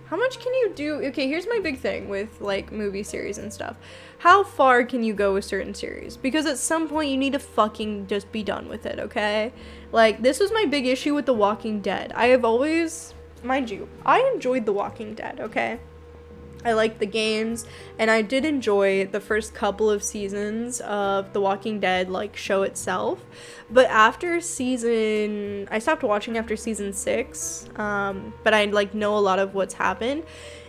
How much can you do? Okay, here's my big thing with, like, movie series and stuff. How far can you go with certain series? Because at some point you need to fucking just be done with it, okay? Like, this was my big issue with The Walking Dead. I have always, mind you, I enjoyed The Walking Dead, okay? I liked the games, and I did enjoy the first couple of seasons of The Walking Dead, like, show itself. But after I stopped watching after season 6, but I, like, know a lot of what's happened.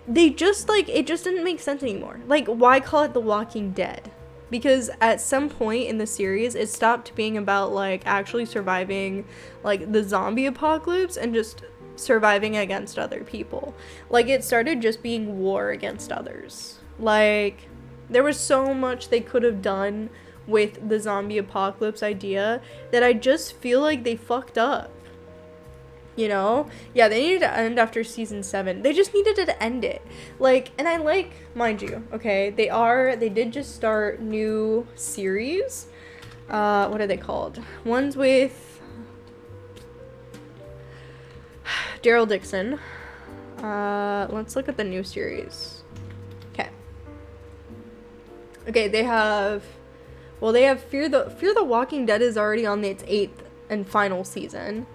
They just, like, it just didn't make sense anymore. Like, why call it The Walking Dead? Because at some point in the series, it stopped being about, like, actually surviving, like, the zombie apocalypse and just surviving against other people. Like, it started just being war against others. Like, there was so much they could have done with the zombie apocalypse idea that I just feel like they fucked up. You know? Yeah, they needed to end after season 7. They just needed to end it. Like, and I like, mind you, okay, they did just start new series. What are they called? One's with Daryl Dixon. Let's look at the new series. Okay, they have Fear the Walking Dead is already on its 8th and final season,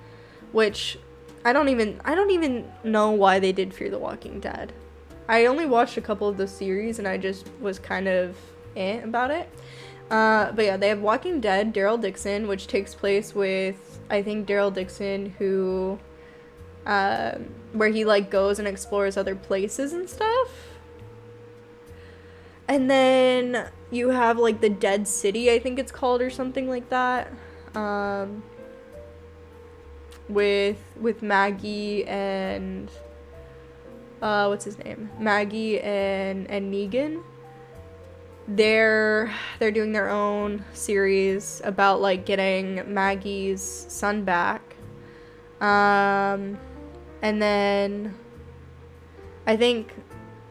which I don't even know why they did Fear the Walking Dead. I only watched a couple of the series and I just was kind of about it. But yeah, they have Walking Dead, Daryl Dixon, which takes place with, I think, Daryl Dixon, who where he, like, goes and explores other places and stuff. And then you have, like, the Dead City, I think it's called, or something like that. With Maggie and what's his name? Maggie and Negan. They're doing their own series about, like, getting Maggie's son back. And then I think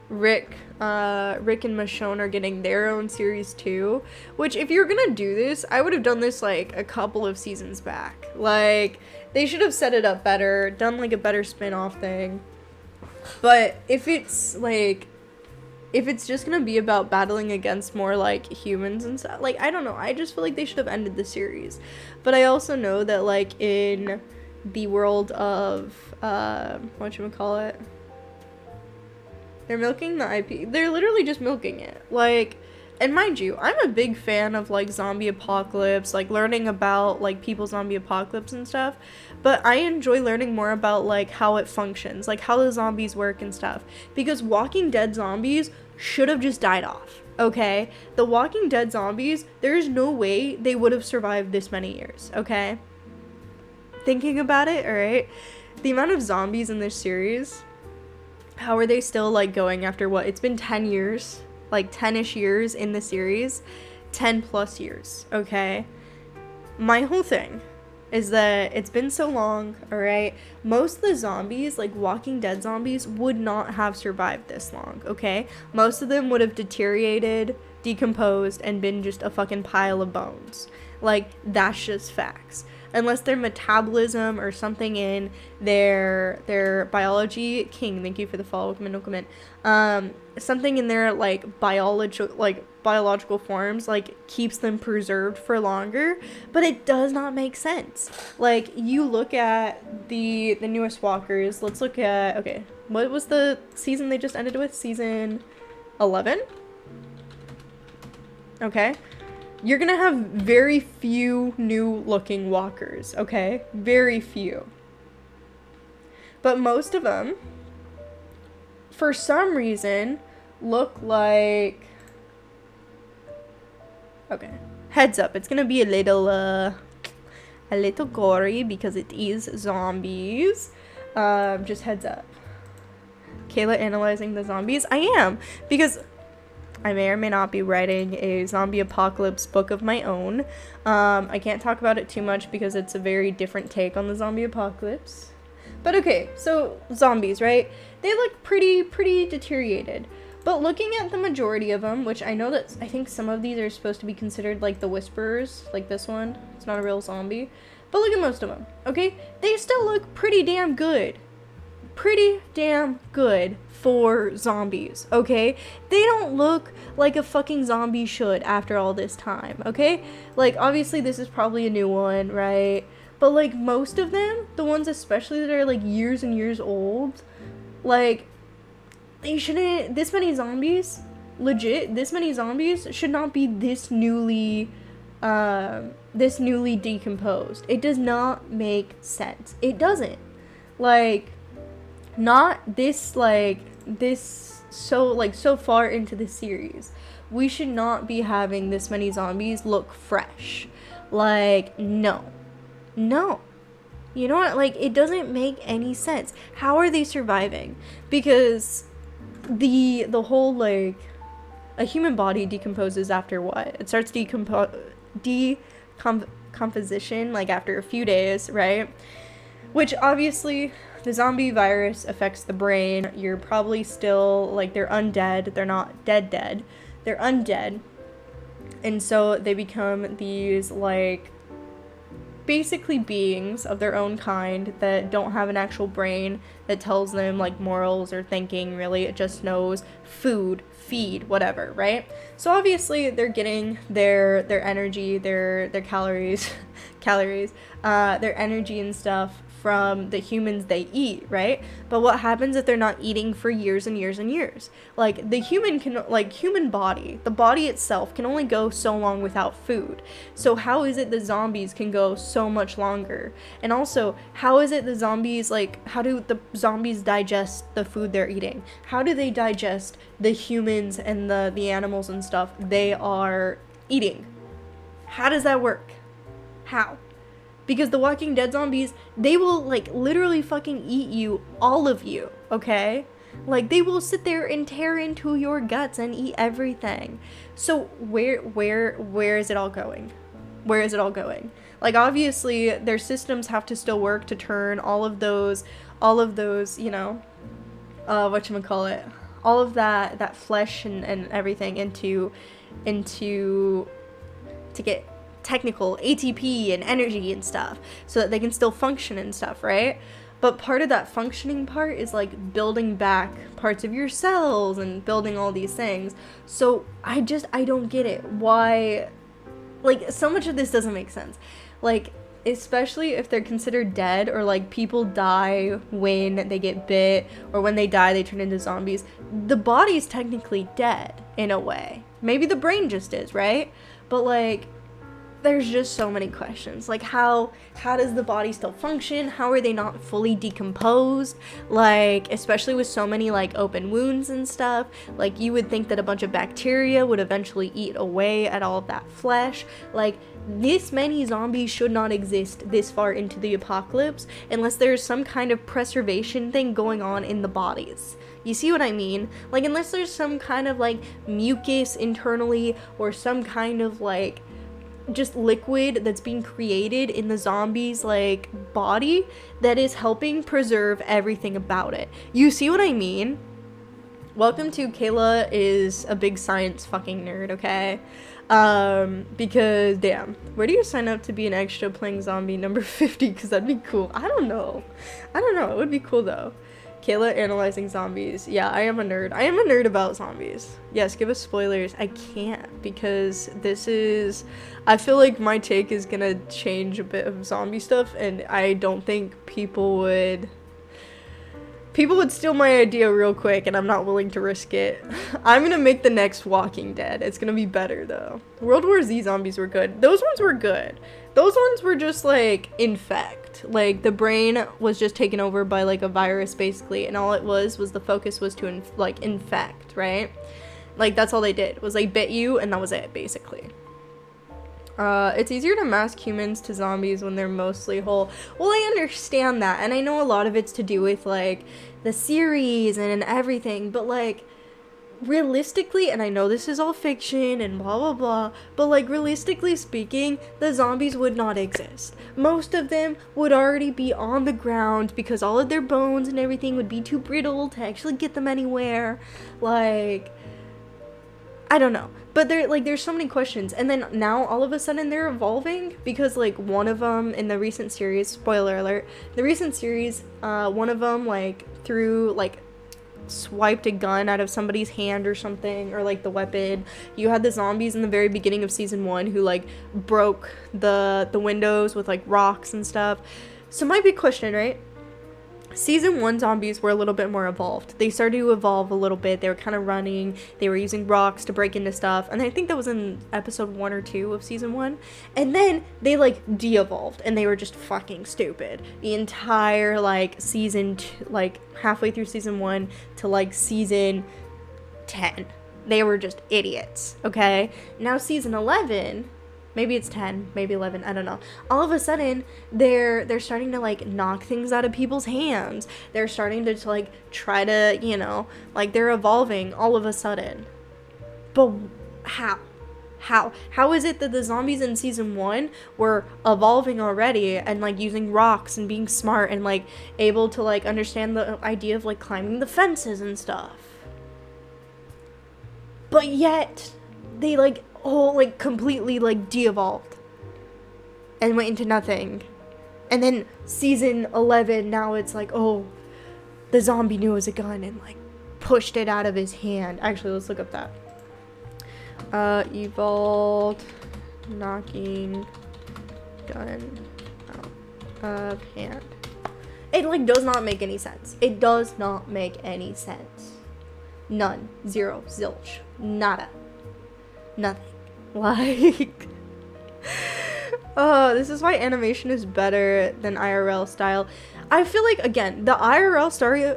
Rick and Michonne are getting their own series too, which, if you're gonna do this, I would have done this, like, a couple of seasons back. Like, they should have set it up better, done, like, a better spin-off thing. But if it's just gonna be about battling against more, like, humans and stuff, like, I don't know, I just feel like they should have ended the series. But I also know that, like, in the world of whatchamacallit, they're milking the IP. They're literally just milking it. Like, and mind you, I'm a big fan of, like, zombie apocalypse, like, learning about, like, people's zombie apocalypse and stuff, but I enjoy learning more about, like, how it functions, like, how the zombies work and stuff, because Walking Dead zombies should have just died off, okay? The Walking Dead zombies, there is no way they would have survived this many years, okay? Thinking about it, alright? The amount of zombies in this series, how are they still, like, going after what? It's been 10 years, like, 10-ish years in the series, 10 plus years, okay? My whole thing is that it's been so long, alright? Most of the zombies, like, Walking Dead zombies, would not have survived this long, okay? Most of them would have deteriorated, decomposed, and been just a fucking pile of bones. Like, that's just facts. Unless their metabolism or something in their biology, King, thank you for the follow, welcome in, something in their, like, biological forms, like, keeps them preserved for longer, but it does not make sense. Like, you look at the newest walkers, let's look at, okay, what was the season they just ended with? Season 11? Okay. You're gonna have very few new looking walkers, okay? Very few. But most of them, for some reason, look like... Okay. Heads up, it's gonna be a little gory because it is zombies. Just heads up. Kayla analyzing the zombies? I am, because I may or may not be writing a zombie apocalypse book of my own. I can't talk about it too much because it's a very different take on the zombie apocalypse. But okay, so zombies, right? They look pretty deteriorated. But looking at the majority of them, which I know that I think some of these are supposed to be considered like the Whisperers, like this one. It's not a real zombie. But look at most of them, okay? They still look pretty damn good. Pretty damn good for zombies, okay? They don't look like a fucking zombie should after all this time, okay? Like, obviously this is probably a new one, right? But, like, most of them, the ones especially that are, like, years and years old, like, they shouldn't, this many zombies, legit, this many zombies should not be this newly decomposed. It does not make sense. It doesn't. Like, not this, like, this so far into the series. We should not be having this many zombies look fresh. Like, no. You know what? Like, it doesn't make any sense. How are they surviving? Because the whole, like, a human body decomposes after what? It starts decomposition, like, after a few days, right? Which, obviously, the zombie virus affects the brain. You're probably still, like, they're undead. They're not dead. They're undead. And so they become these, like, basically beings of their own kind that don't have an actual brain that tells them, like, morals or thinking, really. It just knows food, feed, whatever, right? So obviously they're getting their energy, their calories, their energy and stuff from the humans they eat, right? But what happens if they're not eating for years and years and years? Like, the human body, the body itself can only go so long without food. So how is it the zombies can go so much longer? And also, how is it the zombies, like, how do the zombies digest the food they're eating? How do they digest the humans and the animals and stuff they are eating? How does that work? How? Because the Walking Dead zombies, they will, like, literally fucking eat you, all of you, okay? Like, they will sit there and tear into your guts and eat everything. So where is it all going? Where is it all going? Like, obviously, their systems have to still work to turn all of those, you know, whatchamacallit, all of that flesh and everything into to get technical ATP and energy and stuff so that they can still function and stuff, right? But part of that functioning part is, like, building back parts of your cells and building all these things. So I don't get it. Why, like, so much of this doesn't make sense. Like, especially if they're considered dead, or, like, people die when they get bit, or when they die they turn into zombies. The body's technically dead in a way. Maybe the brain just is, right? But, like, there's just so many questions. Like, how does the body still function? How are they not fully decomposed? Like, especially with so many, like, open wounds and stuff. Like, you would think that a bunch of bacteria would eventually eat away at all of that flesh. Like, this many zombies should not exist this far into the apocalypse unless there's some kind of preservation thing going on in the bodies. You see what I mean? Like, unless there's some kind of, like, mucus internally, or some kind of, like, just liquid that's being created in the zombie's, like, body that is helping preserve everything about it. You see what I mean? Welcome to Kayla is a big science fucking nerd, okay? Because, damn, where do you sign up to be an extra playing zombie number 50? Because that'd be cool. I don't know. It would be cool, though. Kayla analyzing zombies. Yeah, I am a nerd. I am a nerd about zombies. Yes, give us spoilers. I can't, because I feel like my take is gonna change a bit of zombie stuff, and I don't think people would steal my idea real quick, and I'm not willing to risk it. I'm gonna make the next Walking Dead. It's gonna be better, though. World War Z zombies were good. Those ones were good. Those ones were just, like, infect. Like, the brain was just taken over by, like, a virus, basically, and all it was the focus was to, infect, right? Like, that's all they did, was, like, bit you, and that was it, basically. It's easier to mask humans to zombies when they're mostly whole. Well, I understand that, and I know a lot of it's to do with, like, the series and everything, but, like, realistically, and I know this is all fiction and blah blah blah, but, like, realistically speaking, the zombies would not exist. Most of them would already be on the ground because all of their bones and everything would be too brittle to actually get them anywhere. Like, I don't know. But there's so many questions, and then now all of a sudden they're evolving because, like, one of them in the recent series, spoiler alert, the recent series, one of them, like, through, like, swiped a gun out of somebody's hand or something, or like the weapon. You had the zombies in the very beginning of season 1 who like broke the windows with like rocks and stuff. So my big question, right? Season 1 zombies were a little bit more evolved. They started to evolve a little bit. They were kind of running. They were using rocks to break into stuff. And I think that was in episode 1 or 2 of season 1. And then they like de-evolved and they were just fucking stupid. The entire like season, like halfway through season 1 to like season 10. They were just idiots, okay? Now season 11... maybe it's 10, maybe 11, I don't know. All of a sudden, they're starting to, like, knock things out of people's hands. They're starting to like, try to, you know, like, they're evolving all of a sudden. But how? How is it that the zombies in season 1 were evolving already and, like, using rocks and being smart and, like, able to, like, understand the idea of, like, climbing the fences and stuff? But yet, they, like, like completely like de-evolved and went into nothing. And then season 11, now it's like, oh, the zombie knew it was a gun and like pushed it out of his hand. Actually, let's look up that. Evolved knocking gun out of hand. It like does not make any sense. It does not make any sense. None. Zero. Zilch. Nada. Nothing. Like, oh, this is why animation is better than IRL style. I feel like, again, the IRL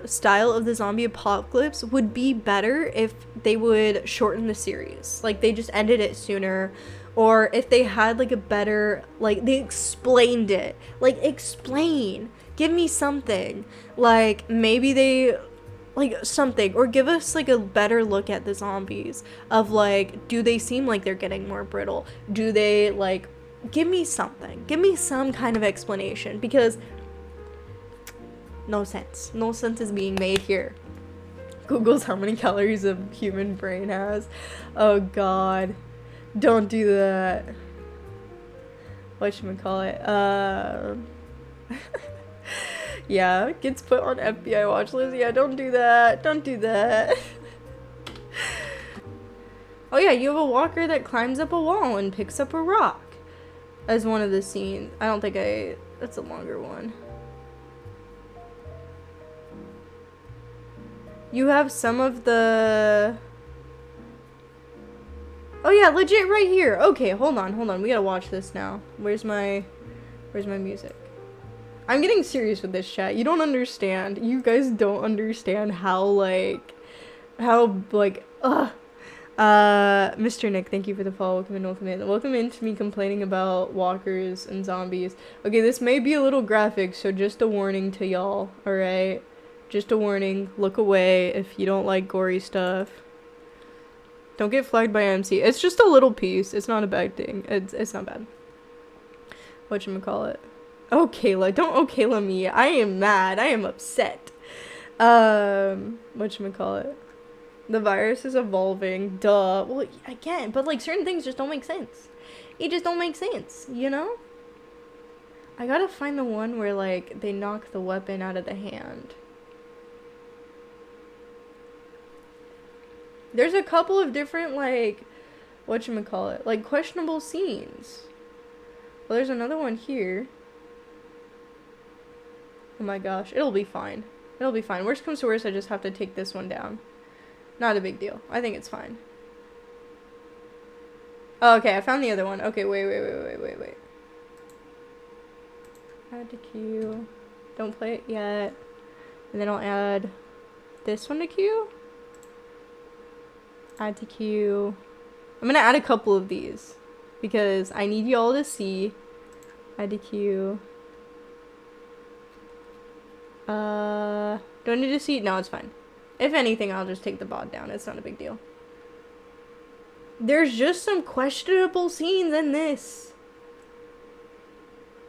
style of the zombie apocalypse would be better if they would shorten the series. Like, they just ended it sooner. Or if they had, like, a better, like, they explained it. Like, explain. Give me something. Like, maybe they... like something, or give us like a better look at the zombies of like, do they seem like they're getting more brittle? Do they like, give me something, give me some kind of explanation, because no sense is being made here. Google's how many calories a human brain has. Oh god, don't do that. Whatchamacallit, yeah, gets put on FBI watch list. Yeah, don't do that. Don't do that. Oh yeah, you have a walker that climbs up a wall and picks up a rock as one of the scenes. I don't think that's a longer one. You have some of the... oh yeah, legit right here. Okay, hold on. We gotta watch this now. Where's my music? I'm getting serious with this chat. You don't understand. You guys don't understand how, Mr. Nick, thank you for the follow. Welcome in. Welcome into me complaining about walkers and zombies. Okay, this may be a little graphic, so just a warning to y'all, alright? Just a warning. Look away if you don't like gory stuff. Don't get flagged by MC. It's just a little piece. It's not a bad thing. It's not bad. Whatchamacallit? Oh, Kayla. Don't oh Kayla me. I am mad. I am upset. Whatchamacallit? The virus is evolving. Duh. Well, again, but like certain things just don't make sense. It just don't make sense, you know? I gotta find the one where like they knock the weapon out of the hand. There's a couple of different like whatchamacallit, like questionable scenes. Well, there's another one here. Oh my gosh, it'll be fine. It'll be fine. Worst comes to worst, I just have to take this one down. Not a big deal. I think it's fine. Oh, okay, I found the other one. Okay, wait. Add to queue. Don't play it yet. And then I'll add this one to queue. Add to queue. I'm gonna add a couple of these because I need y'all to see. Add to queue. Do I need to see? No, it's fine. If anything, I'll just take the bot down. It's not a big deal. There's just some questionable scenes in this.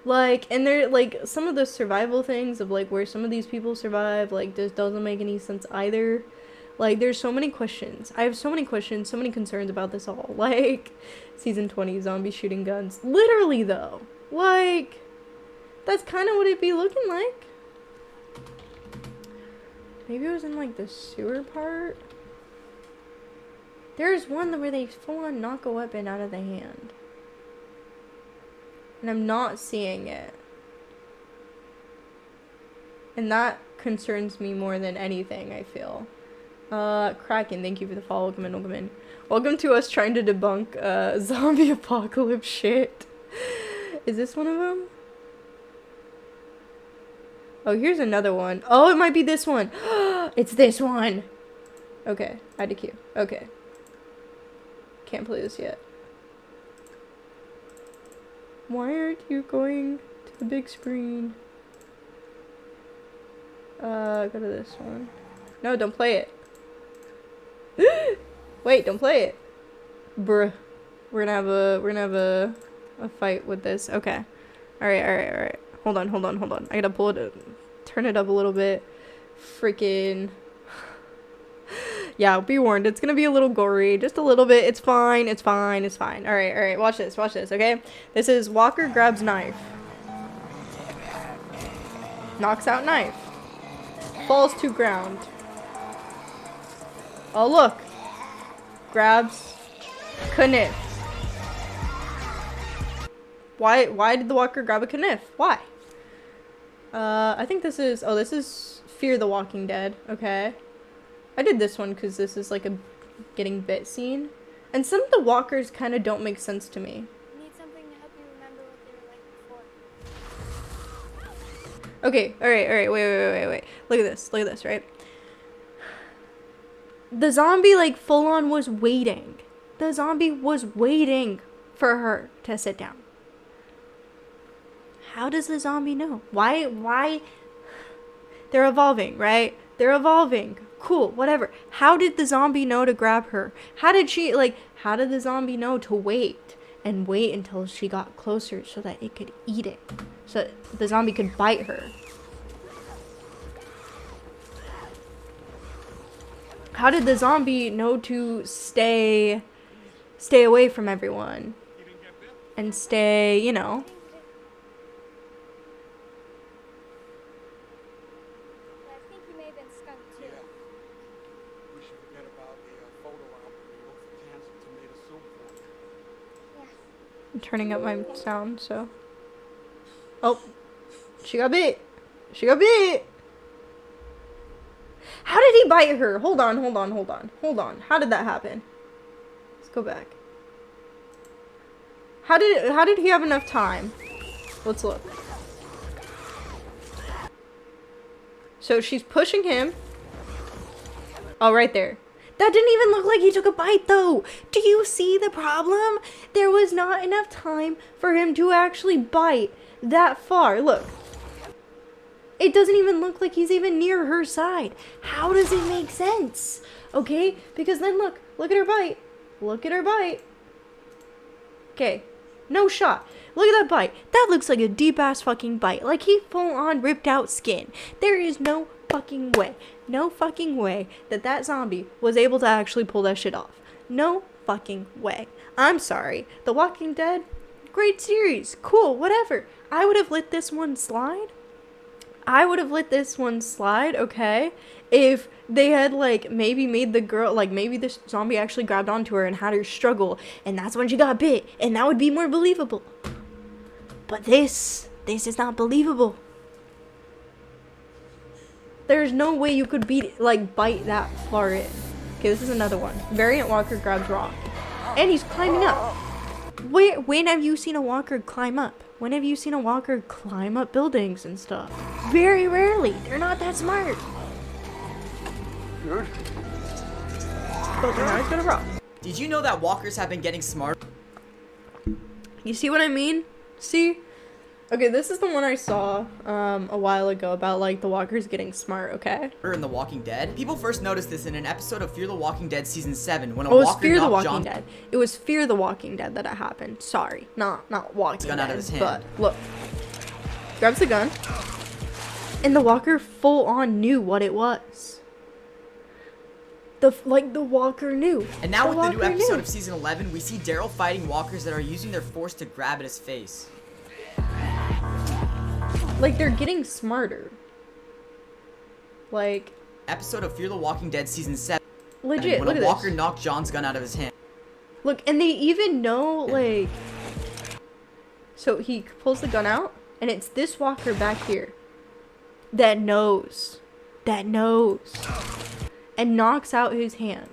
Like, and there, like, some of the survival things of, like, where some of these people survive, like, just doesn't make any sense either. Like, there's so many questions. I have so many questions, so many concerns about this all. Like, season 20, zombie shooting guns. Literally, though. Like, that's kind of what it'd be looking like. Maybe it was in like the sewer part. There's one where they full on knock a weapon out of the hand. And I'm not seeing it. And that concerns me more than anything, I feel. Kraken, thank you for the follow. Welcome in, welcome in. Welcome to us trying to debunk, zombie apocalypse shit. Is this one of them? Oh, here's another one. Oh, it might be this one. It's this one. Okay, add to queue. Okay. Can't play this yet. Why aren't you going to the big screen? Go to this one. No, don't play it. Wait, don't play it. Bruh. We're gonna have a fight with this. Okay. Alright. Hold on. I gotta pull it, turn it up a little bit. Freaking. Yeah, be warned. It's gonna be a little gory. Just a little bit. It's fine. Alright. Watch this, okay? This is Walker grabs knife. Knocks out knife. Falls to ground. Oh, look. Grabs knife. Why did the walker grab a knife? Why? I think this is Fear the Walking Dead. Okay. I did this one because this is like a getting bit scene. And some of the walkers kind of don't make sense to me. Need something to help you remember what they were like before. Okay, alright, wait. Look at this, right? The zombie, like, full on was waiting. The zombie was waiting for her to sit down. How does the zombie know? Why? They're evolving, right? They're evolving. Cool, whatever. How did the zombie know to grab her? How did the zombie know to wait and wait until she got closer so that it could eat it? So that the zombie could bite her. How did the zombie know to stay away from everyone? And stay, you know. I think he may have been skunked too. We should forget about the photo album we wrote for Cancer Tomato Soup. Yeah. I'm turning up my sound, so. Oh. She got bit. How did he bite her? Hold on. How did that happen? Let's go back. How did he have enough time? Let's look. So she's pushing him. Oh, right there. That didn't even look like he took a bite, though. Do you see the problem? There was not enough time for him to actually bite that far. Look. It doesn't even look like he's even near her side. How does it make sense? Okay, because then look at her bite. Okay, no shot. Look at that bite. That looks like a deep ass fucking bite. Like he full on ripped out skin. There is no fucking way that zombie was able to actually pull that shit off. No fucking way. I'm sorry. The Walking Dead, great series. Cool, whatever. I would have let this one slide. Okay, if they had, like, maybe made the girl, like, maybe this zombie actually grabbed onto her and had her struggle, and that's when she got bit, and that would be more believable. But this is not believable. There's no way you could bite that far in. Okay, this is another one. Variant Walker grabs rock. And he's climbing up. When have you seen a walker climb up? When have you seen a walker climb up buildings and stuff? Very rarely. They're not that smart. Good. But they're not gonna rock. Did you know that walkers have been getting smart? You see what I mean? See? Okay, this is the one I saw a while ago about, like, the walkers getting smart, okay? In The Walking Dead? People first noticed this in an episode of Fear the Walking Dead Season 7 when a It was walker Fear the knocked Walking Dead. It was Fear the Walking Dead that it happened. Sorry. Not Walking gun Dead. out of his hand. But, look. Grabs the gun. And the walker full on knew what it was. The walker knew. And now with the new walker episode knew. of Season 11, we see Daryl fighting walkers that are using their force to grab at his face. Like, they're getting smarter. Like, episode of Fear the Walking Dead season 7. Legit, When look a at walker this. knocked John's gun out of his hand. Look, and they even know, like... So he pulls the gun out, and it's this walker back here that knows, and knocks out his hand.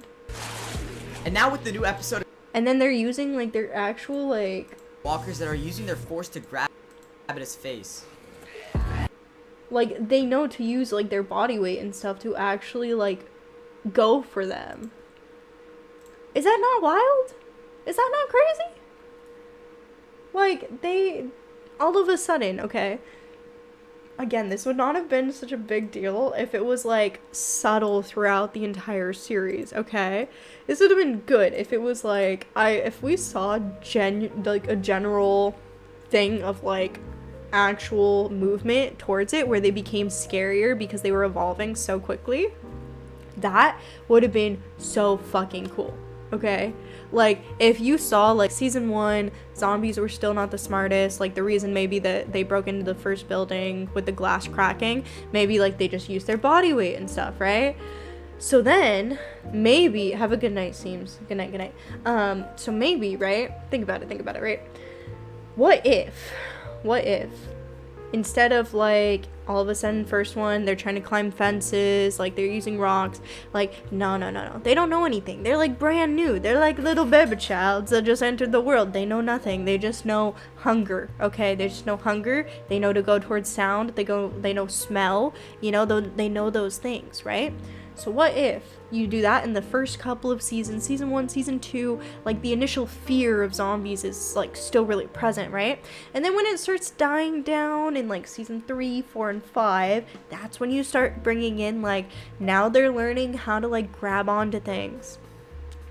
And now with the new episode of And then they're using, like, their actual, like... walkers that are using their force to grab at his face. Like, they know to use, like, their body weight and stuff to actually, like, go for them. Is that not wild? Is that not crazy? Like, they... All of a sudden, okay... Again, this would not have been such a big deal if it was, like, subtle throughout the entire series, okay? This would have been good if it was, like, if we saw, like, a general thing of, like, actual movement towards it where they became scarier because they were evolving so quickly. That would have been so fucking cool, okay? Like, if you saw, like, season 1, zombies were still not the smartest, like, the reason maybe that they broke into the first building with the glass cracking, maybe, like, they just used their body weight and stuff, right? So then, maybe, have a good night, Seams. Good night. So maybe, right? Think about it, right? What if, instead of, like, all of a sudden, first one, they're trying to climb fences, like, they're using rocks, like, no. They don't know anything. They're, like, brand new. They're, like, little baby childs that just entered the world. They know nothing. They just know hunger, okay? They just know hunger. They know to go towards sound. They know smell. You know, they know those things, right? So what if you do that in the first couple of seasons, season 1, season 2, like the initial fear of zombies is like still really present, right? And then when it starts dying down in like season 3, 4, and 5, that's when you start bringing in like, now they're learning how to like grab onto things.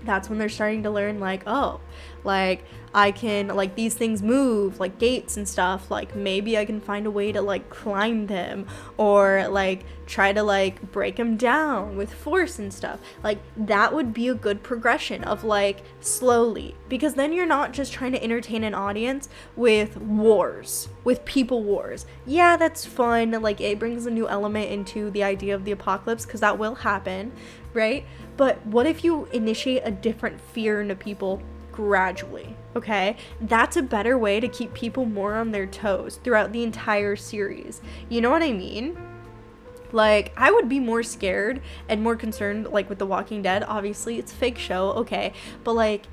That's when they're starting to learn like, oh, like I can, like these things move, like gates and stuff, like maybe I can find a way to like climb them or like try to like break them down with force and stuff. Like that would be a good progression of like slowly, because then you're not just trying to entertain an audience with wars, with people wars. Yeah, that's fun, like it brings a new element into the idea of the apocalypse, because that will happen, right? But what if you initiate a different fear into people gradually, okay? That's a better way to keep people more on their toes throughout the entire series. You know what I mean? Like, I would be more scared and more concerned, like, with The Walking Dead. Obviously, it's a fake show, okay? But, like,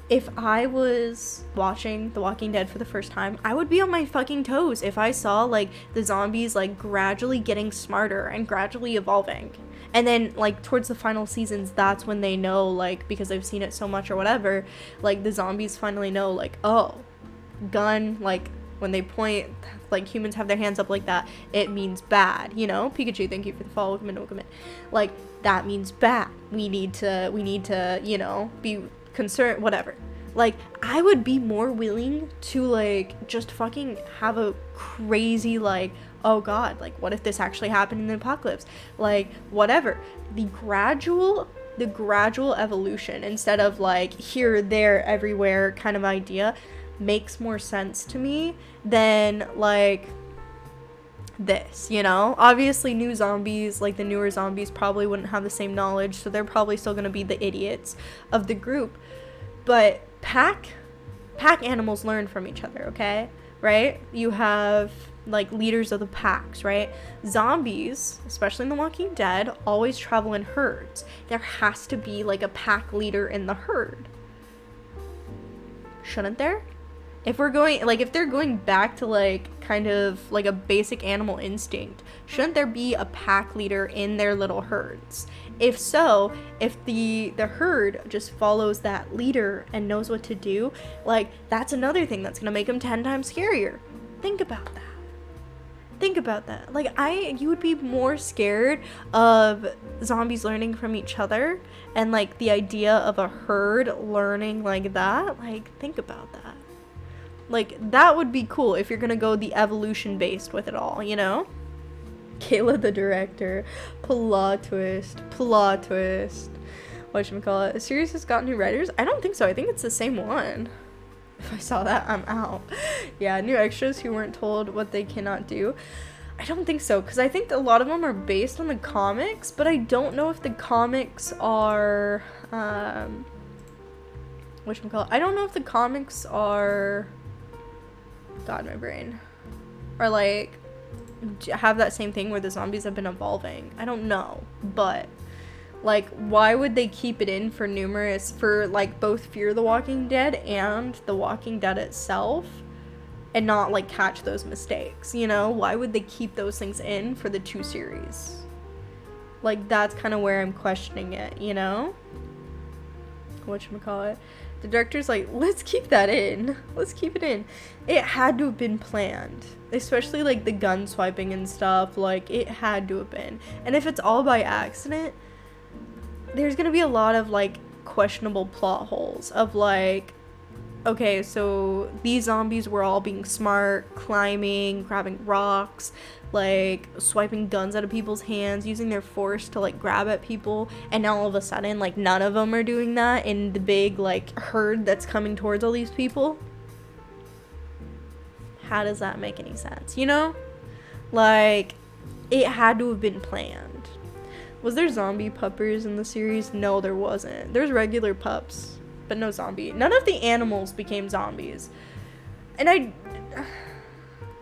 if I was watching The Walking Dead for the first time, I would be on my fucking toes if I saw, like, the zombies, like, gradually getting smarter and gradually evolving. And then, like, towards the final seasons, that's when they know, like, because they've seen it so much or whatever, like, the zombies finally know, like, oh, gun, like, when they point, like, humans have their hands up like that, it means bad, you know? Pikachu, thank you for the follow, welcome in. Like, that means bad. We need to, you know, be concerned, whatever. Like, I would be more willing to, like, just fucking have a crazy, like, oh god, like, what if this actually happened in the apocalypse? Like, whatever. The gradual evolution, instead of, like, here, there, everywhere kind of idea, makes more sense to me than, like, this, you know? Obviously, new zombies, like, the newer zombies probably wouldn't have the same knowledge, so they're probably still gonna be the idiots of the group. But pack animals learn from each other, okay? Right? You have, like, leaders of the packs, right? Zombies, especially in The Walking Dead, always travel in herds. There has to be, like, a pack leader in the herd. Shouldn't there? If we're going, like, if they're going back to, like, kind of, like, a basic animal instinct, shouldn't there be a pack leader in their little herds? If so, if the herd just follows that leader and knows what to do, like, that's another thing that's gonna make them 10 times scarier. Think about that. Like, you would be more scared of zombies learning from each other and, like, the idea of a herd learning like that. Like, think about that. Like, that would be cool if you're gonna go the evolution based with it all, you know? Kayla the director. Plot twist. Whatchamacallit? A series has got new writers? I don't think so. I think it's the same one. If I saw that, I'm out. Yeah, new extras who weren't told what they cannot do. I don't think so, because I think a lot of them are based on the comics, but I don't know if the comics are, whatchamacallit, I don't know if the comics are, God, my brain, are like, have that same thing where the zombies have been evolving. I don't know, but, like, why would they keep it in for like, both Fear the Walking Dead and The Walking Dead itself? And not, like, catch those mistakes, you know? Why would they keep those things in for the 2 series? Like, that's kind of where I'm questioning it, you know? Whatchamacallit? The director's like, let's keep that in. Let's keep it in. It had to have been planned. Especially, like, the gun swiping and stuff. Like, it had to have been. And if it's all by accident, there's gonna be a lot of, like, questionable plot holes of, like, okay, so these zombies were all being smart, climbing, grabbing rocks, like, swiping guns out of people's hands, using their force to, like, grab at people, and now all of a sudden, like, none of them are doing that in the big, like, herd that's coming towards all these people. How does that make any sense, you know? Like, it had to have been planned. Was there zombie puppers in the series? No, there wasn't. There's regular pups. But no zombie. None of the animals became zombies. And I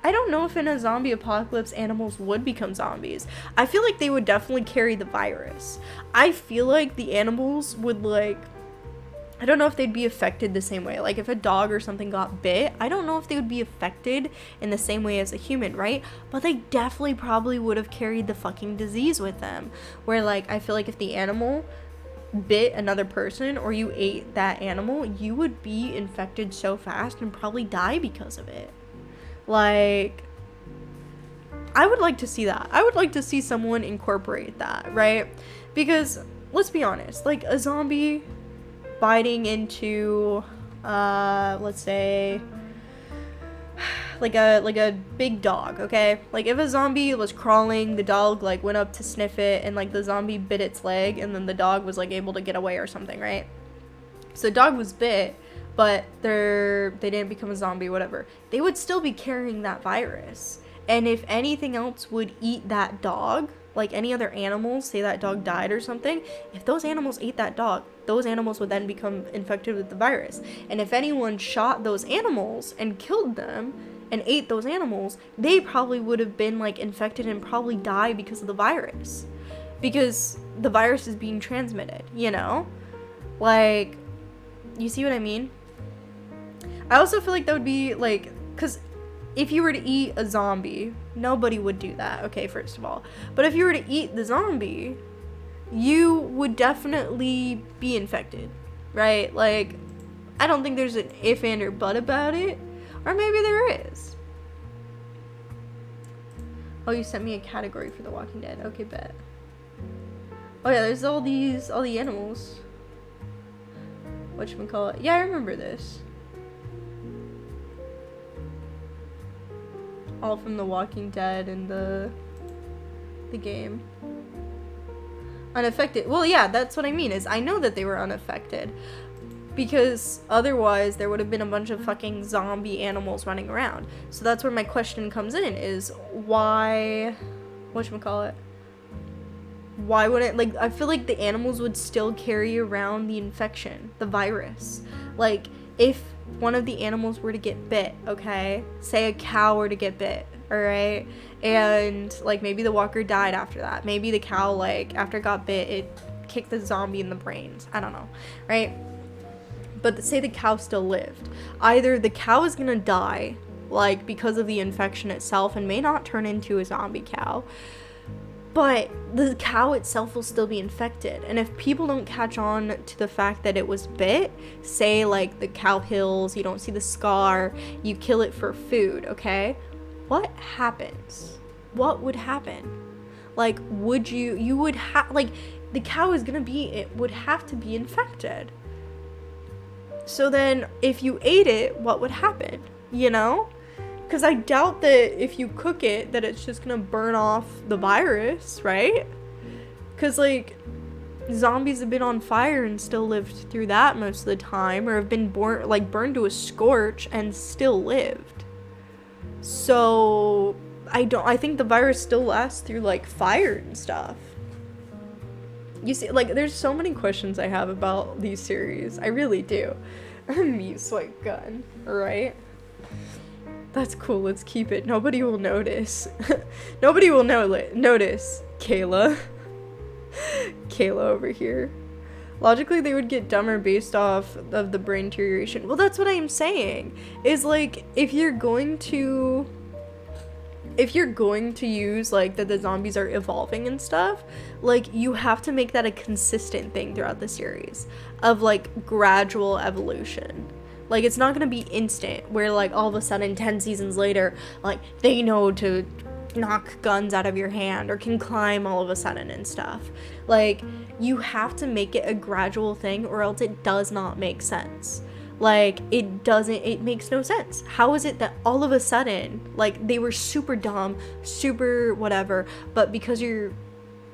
don't know if in a zombie apocalypse animals would become zombies. I feel like they would definitely carry the virus. I feel like the animals would, like, I don't know if they'd be affected the same way. Like, if a dog or something got bit, I don't know if they would be affected in the same way as a human, right? But they definitely probably would have carried the fucking disease with them. Where, like, I feel like if the animal bit another person or you ate that animal, you would be infected so fast and probably die because of it. Like, I would like to see that. I would like to see someone incorporate that, right? Because let's be honest, like, a zombie biting into let's say like a big dog, okay? Like, if a zombie was crawling, the dog, like, went up to sniff it, and, like, the zombie bit its leg, and then the dog was, like, able to get away or something, right? So the dog was bit, but they didn't become a zombie, whatever. They would still be carrying that virus. And if anything else would eat that dog, like any other animals, say that dog died or something, if those animals ate that dog, those animals would then become infected with the virus. And if anyone shot those animals and killed them, and ate those animals, they probably would have been, like, infected and probably die because of the virus. Because the virus is being transmitted, you know? Like, you see what I mean? I also feel like that would be, like, because if you were to eat a zombie, nobody would do that, okay, first of all. But if you were to eat the zombie, you would definitely be infected, right? Like, I don't think there's an if, and, or but about it. Or maybe there is. Oh, you sent me a category for The Walking Dead. Okay, bet. Oh yeah, there's all the animals. Whatchamacallit? Yeah, I remember this. All from The Walking Dead and the game. Unaffected. Well, yeah, that's what I mean, is I know that they were unaffected. Because otherwise there would have been a bunch of fucking zombie animals running around. So that's where my question comes in, is why, whatchamacallit, why wouldn't, like, I feel like the animals would still carry around the infection, the virus. Like, if one of the animals were to get bit, okay, say a cow were to get bit, alright, and, like, maybe the walker died after that. Maybe the cow, like, after it got bit, it kicked the zombie in the brains. I don't know, right? But say the cow still lived. Either the cow is gonna die, like, because of the infection itself, and may not turn into a zombie cow, but the cow itself will still be infected. And if people don't catch on to the fact that it was bit, say, like, the cow heals, you don't see the scar, you kill it for food, okay? What happens? What would happen? Like, would you would have, like, the cow is gonna be, it would have to be infected. So then, if you ate it, what would happen? You know? Because I doubt that if you cook it, that it's just gonna burn off the virus, right? Because, like, zombies have been on fire and still lived through that most of the time, or have been burned to a scorch and still lived. So, I think the virus still lasts through like fire and stuff. You see, like, there's so many questions I have about these series. I really do. Mute swipe gun, right? That's cool. Let's keep it. Nobody will notice. Nobody will notice. Kayla. Kayla over here. Logically, they would get dumber based off of the brain deterioration. Well, that's what I'm saying. Is like, if you're going to use like that the zombies are evolving and stuff, like you have to make that a consistent thing throughout the series of like gradual evolution. Like it's not gonna be instant where like all of a sudden 10 seasons later, like they know to knock guns out of your hand or can climb all of a sudden and stuff. Like you have to make it a gradual thing or else it does not make sense. Like it makes no sense. How is it that all of a sudden, like they were super dumb, super whatever, but because you're,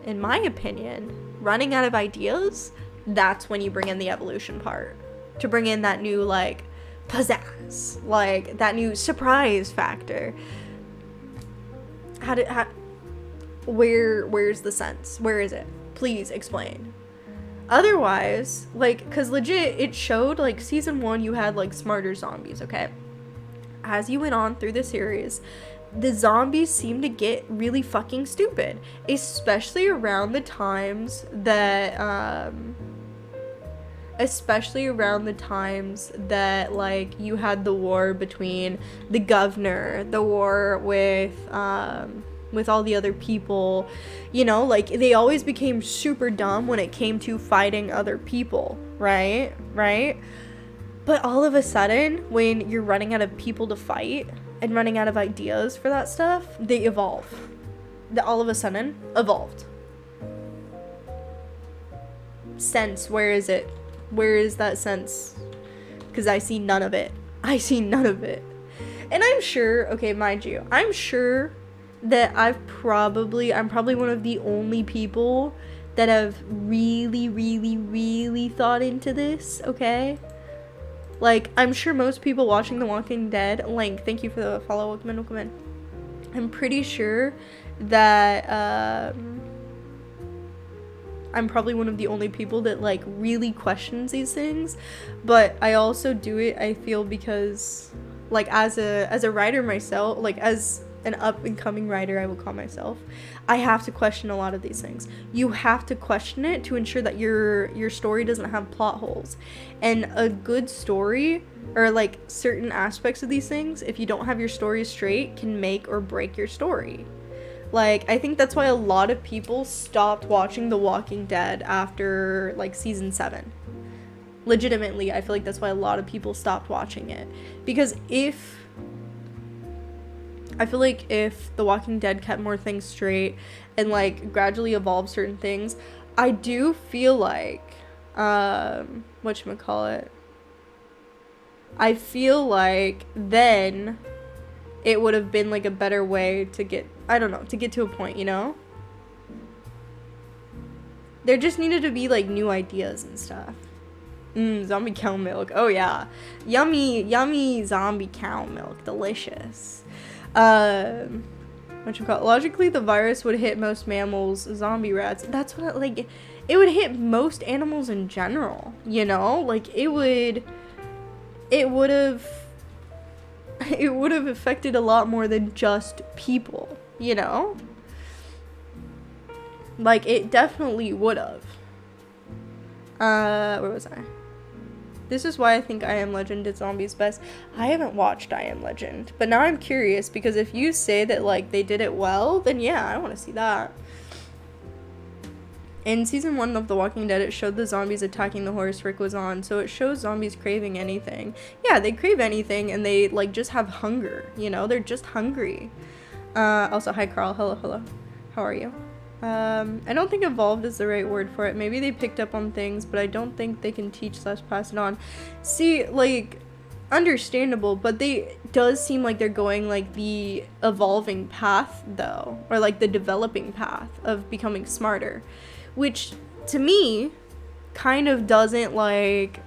in my opinion, running out of ideas, that's when you bring in the evolution part. To bring in that new like pizzazz, like that new surprise factor. Where's the sense? Where is it? Please explain. Otherwise, like, cause legit, it showed, like, season 1, you had, like, smarter zombies, okay? As you went on through the series, the zombies seemed to get really fucking stupid. Especially around the times that, like, you had the war between the governor, the war with all the other people, you know, like they always became super dumb when it came to fighting other people, right? But all of a sudden, when you're running out of people to fight and running out of ideas for that stuff, they evolve. They all of a sudden evolved. Sense, where is it? Where is that sense? Because I see none of it. And I'm sure, okay, mind you, I'm sure that I'm probably one of the only people that have really, really, really thought into this, okay? Like, I'm sure most people watching The Walking Dead, Link, thank you for the follow, welcome in. I'm pretty sure that, I'm probably one of the only people that, like, really questions these things, but I also do it, I feel, because, like, as a writer myself, like, as an up-and-coming writer, I will call myself, I have to question a lot of these things. You have to question it to ensure that your story doesn't have plot holes. And a good story, or like certain aspects of these things, if you don't have your story straight, can make or break your story. Like, I think that's why a lot of people stopped watching The Walking Dead after, like, season 7. Legitimately, I feel like that's why a lot of people stopped watching it. Because I feel like if The Walking Dead kept more things straight and, like, gradually evolved certain things, I do feel like, whatchamacallit, I feel like then it would have been, like, a better way to get, I don't know, to get to a point, you know? There just needed to be, like, new ideas and stuff. Zombie cow milk. Oh, yeah. Yummy, yummy zombie cow milk. Delicious. Logically, the virus would hit most mammals, zombie rats. That's what, it would hit most animals in general, you know? Like, it would have affected a lot more than just people, you know? Like, it definitely would have. Where was I? This is why I think I Am Legend did zombies best. I haven't watched I Am Legend, but now I'm curious, because if you say that, like, they did it well, then yeah, I want to see that. In season 1 of The Walking Dead, it showed the zombies attacking the horse Rick was on, so it shows zombies craving anything. Yeah, they crave anything, and they, like, just have hunger, you know? They're just hungry. Also, hi, Carl. Hello. How are you? I don't think evolved is the right word for it. Maybe they picked up on things, but I don't think they can teach / pass it on. See, like, understandable, but does seem like they're going, like, the evolving path, though. Or, like, the developing path of becoming smarter. Which, to me, kind of doesn't, like,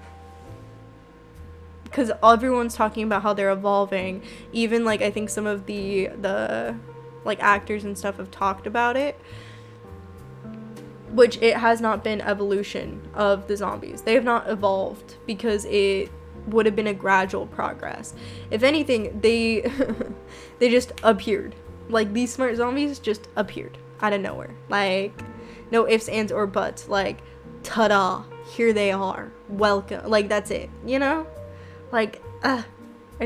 because everyone's talking about how they're evolving. Even, like, I think some of the like actors and stuff have talked about it, which it has not been evolution of the zombies. They have not evolved because it would have been a gradual progress. If anything, they they just appeared. Like, these smart zombies just appeared out of nowhere. Like, no ifs, ands, or buts. Like, ta-da, here they are. Welcome. Like, that's it, you know? Like, I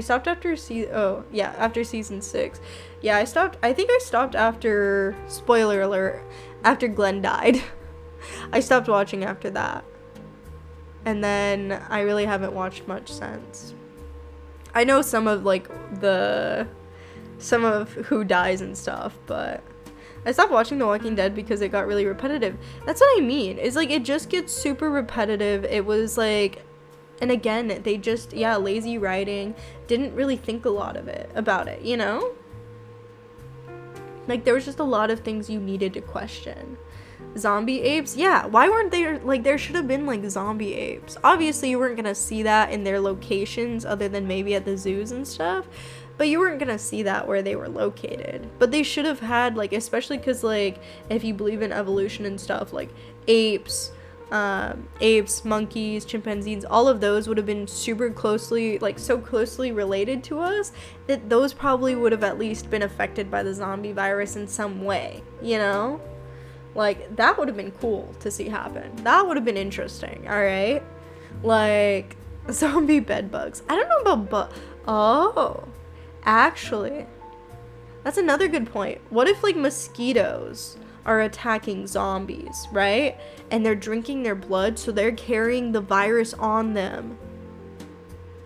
stopped after after season 6. Yeah, I think I stopped after, spoiler alert, after Glenn died. I stopped watching after that. And then I really haven't watched much since. I know some of who dies and stuff, but I stopped watching The Walking Dead because it got really repetitive. That's what I mean. It's like, it just gets super repetitive. It was like, and again, they just, lazy writing, didn't really think a lot about it, you know? Like, there was just a lot of things you needed to question. Zombie apes? Yeah, why weren't there, like, there should have been, like, zombie apes. Obviously, you weren't gonna see that in their locations other than maybe at the zoos and stuff, but you weren't gonna see that where they were located. But they should have had, like, especially because, like, if you believe in evolution and stuff, like, apes, monkeys, chimpanzees, all of those would have been super closely, like, so closely related to us that those probably would have at least been affected by the zombie virus in some way, you know? Like, that would have been cool to see happen. That would have been interesting, alright? Like, zombie bed bugs. I don't know about oh, actually, that's another good point. What if, like, mosquitoes are attacking zombies, right? And they're drinking their blood, so they're carrying the virus on them.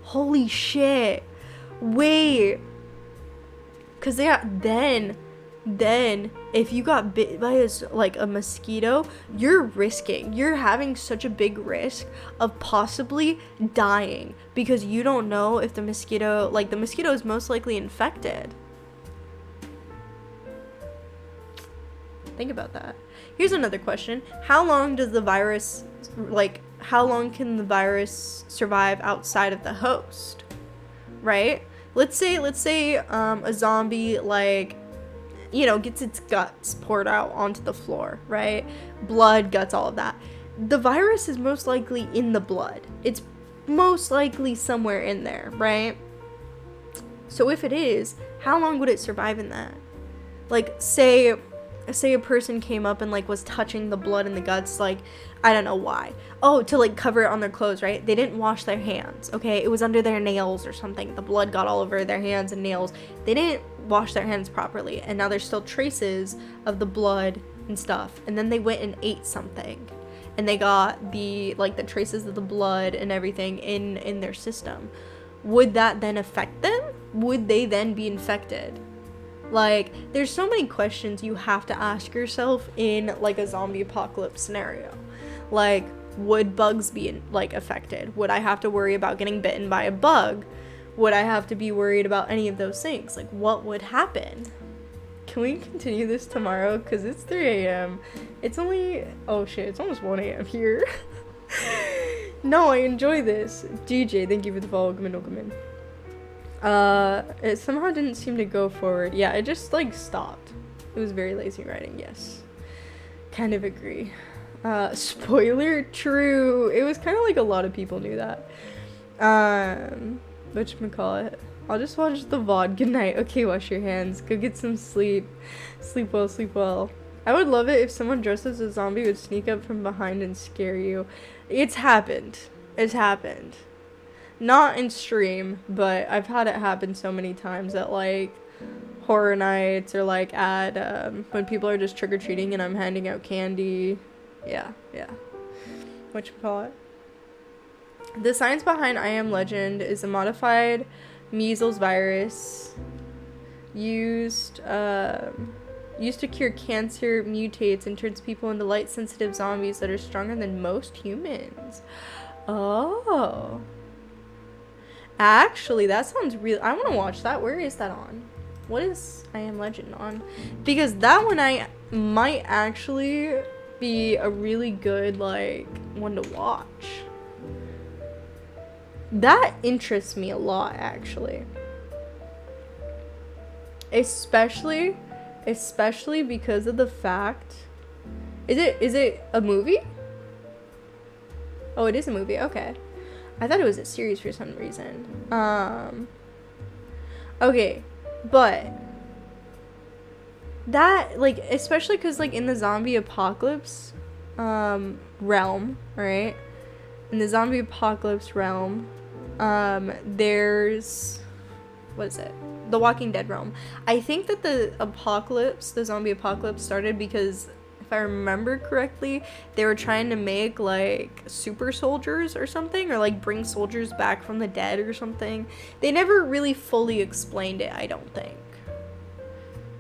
Holy shit. Wait. Because then if you got bit by a mosquito, you're having such a big risk of possibly dying because you don't know if the mosquito is most likely infected. Think about that. Here's another question. How long can the virus survive outside of the host? Right? Let's say a zombie, like, you know, gets its guts poured out onto the floor, right? Blood, guts, all of that. The virus is most likely in the blood. It's most likely somewhere in there, right? So if it is, how long would it survive in that? Like, say a person came up and, like, was touching the blood in the guts, like, I don't know why. Oh, to, like, cover it on their clothes, right? They didn't wash their hands, okay? It was under their nails or something. The blood got all over their hands and nails. They didn't wash their hands properly, and now there's still traces of the blood and stuff. And then they went and ate something, and they got the traces of the blood and everything in their system. Would that then affect them? Would they then be infected? Like, there's so many questions you have to ask yourself in, like, a zombie apocalypse scenario. Like, would bugs be, like, affected? Would I have to worry about getting bitten by a bug? Would I have to be worried about any of those things? Like, what would happen? Can we continue this tomorrow? Because it's 3 a.m. It's only, oh shit, it's almost 1 a.m. here. No, I enjoy this. DJ, thank you for the follow. Come in. It somehow didn't seem to go forward. Yeah, it just, like, stopped. It was very lazy writing, yes. Kind of agree. Spoiler, true. It was kind of like a lot of people knew that. Whatchamacallit? I'll just watch the VOD. Good night. Okay, wash your hands. Go get some sleep. Sleep well, sleep well. I would love it if someone dressed as a zombie would sneak up from behind and scare you. It's happened. It's happened. Not in stream, but I've had it happen so many times at, like, horror nights or, like, at, when people are just trick-or-treating and I'm handing out candy. Yeah. Whatchamacallit? The science behind I Am Legend is a modified measles virus used to cure cancer, mutates, and turns people into light-sensitive zombies that are stronger than most humans. Oh. Actually, that sounds real. I want to watch that. Where is that on? What is I Am Legend on? Because that one I might actually be a really good, like, one to watch. That interests me a lot, actually. Especially especially because of the fact. Is it a movie? Oh, it is a movie. Okay. I thought it was a series for some reason. Okay, but that, like, especially because, like, in the zombie apocalypse realm, right? In the zombie apocalypse realm, there's, what is it? The Walking Dead realm. I think that the zombie apocalypse started because, if I remember correctly, they were trying to make, like, super soldiers or something, or, like, bring soldiers back from the dead or something. They never really fully explained it, I don't think.